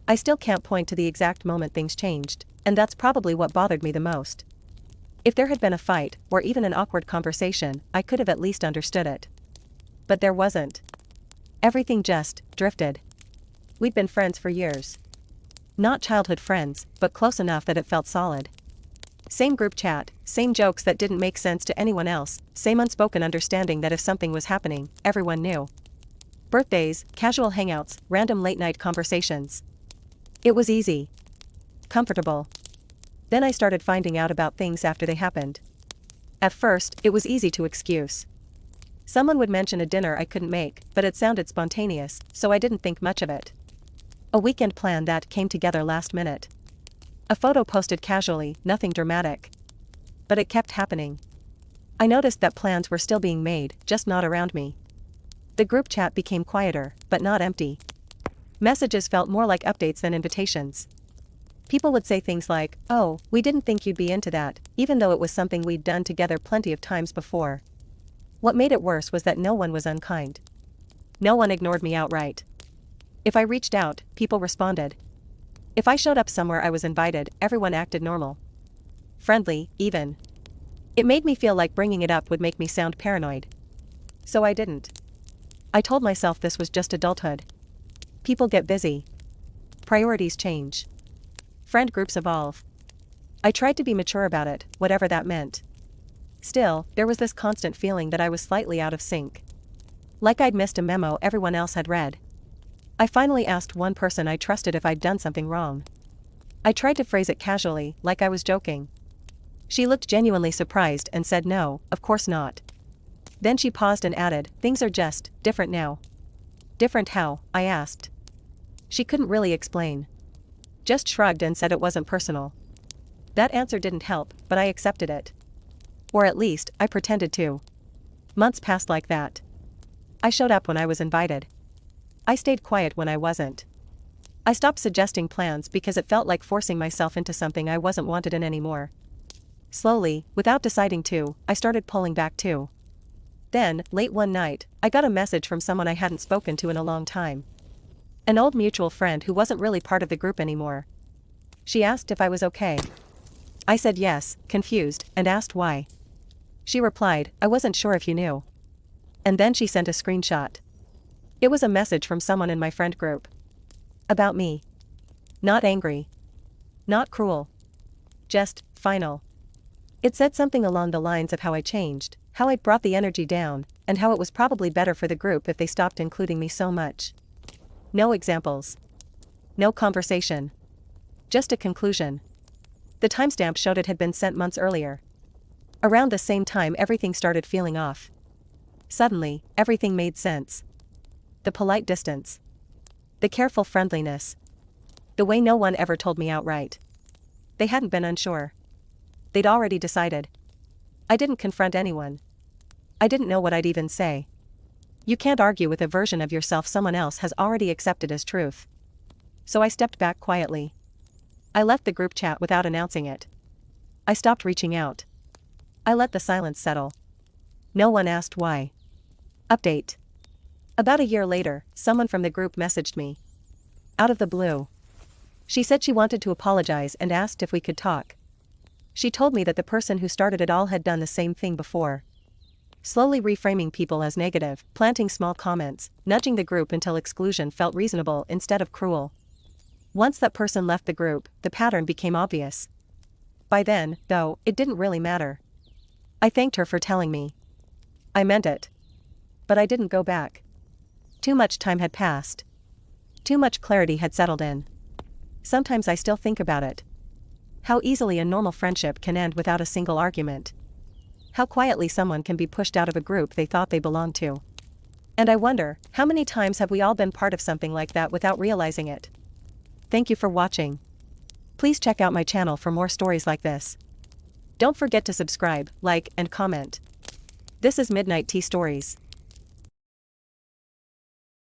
I still can't point to the exact moment things changed, and that's probably what bothered me the most. If there had been a fight, or even an awkward conversation, I could have at least understood it. But there wasn't. Everything just drifted. We'd been friends for years. Not childhood friends, but close enough that it felt solid. Same group chat, same jokes that didn't make sense to anyone else, same unspoken understanding that if something was happening, everyone knew. Birthdays, casual hangouts, random late-night conversations. It was easy. Comfortable. Then I started finding out about things after they happened. At first, it was easy to excuse. Someone would mention a dinner I couldn't make, but it sounded spontaneous, so I didn't think much of it. A weekend plan that came together last minute. A photo posted casually, nothing dramatic. But it kept happening. I noticed that plans were still being made, just not around me. The group chat became quieter, but not empty. Messages felt more like updates than invitations. People would say things like, "Oh, we didn't think you'd be into that," even though it was something we'd done together plenty of times before. What made it worse was that no one was unkind. No one ignored me outright. If I reached out, people responded. If I showed up somewhere I was invited, everyone acted normal. Friendly, even. It made me feel like bringing it up would make me sound paranoid. So I didn't. I told myself this was just adulthood. People get busy. Priorities change. Friend groups evolve. I tried to be mature about it, whatever that meant. Still, there was this constant feeling that I was slightly out of sync. Like I'd missed a memo everyone else had read. I finally asked one person I trusted if I'd done something wrong. I tried to phrase it casually, like I was joking. She looked genuinely surprised and said no, of course not. Then she paused and added, "Things are just different now." Different how? I asked. She couldn't really explain. Just shrugged and said it wasn't personal. That answer didn't help, but I accepted it. Or at least, I pretended to. Months passed like that. I showed up when I was invited. I stayed quiet when I wasn't. I stopped suggesting plans because it felt like forcing myself into something I wasn't wanted in anymore. Slowly, without deciding to, I started pulling back too. Then, late one night, I got a message from someone I hadn't spoken to in a long time. An old mutual friend who wasn't really part of the group anymore. She asked if I was okay. I said yes, confused, and asked why. She replied, "I wasn't sure if you knew." And then she sent a screenshot. It was a message from someone in my friend group. About me. Not angry. Not cruel. Just, final. It said something along the lines of how I changed, how I'd brought the energy down, and how it was probably better for the group if they stopped including me so much. No examples. No conversation. Just a conclusion. The timestamp showed it had been sent months earlier. Around the same time everything started feeling off. Suddenly, everything made sense. The polite distance. The careful friendliness. The way no one ever told me outright. They hadn't been unsure. They'd already decided. I didn't confront anyone. I didn't know what I'd even say. You can't argue with a version of yourself someone else has already accepted as truth. So I stepped back quietly. I left the group chat without announcing it. I stopped reaching out. I let the silence settle. No one asked why. Update. About a year later, someone from the group messaged me. Out of the blue. She said she wanted to apologize and asked if we could talk. She told me that the person who started it all had done the same thing before. Slowly reframing people as negative, planting small comments, nudging the group until exclusion felt reasonable instead of cruel. Once that person left the group, the pattern became obvious. By then, though, it didn't really matter. I thanked her for telling me. I meant it. But I didn't go back. Too much time had passed. Too much clarity had settled in. Sometimes I still think about it. How easily a normal friendship can end without a single argument. How quietly someone can be pushed out of a group they thought they belonged to. And I wonder, how many times have we all been part of something like that without realizing it? Thank you for watching. Please check out my channel for more stories like this. Don't forget to subscribe, like, and comment. This is Midnight Tea Stories.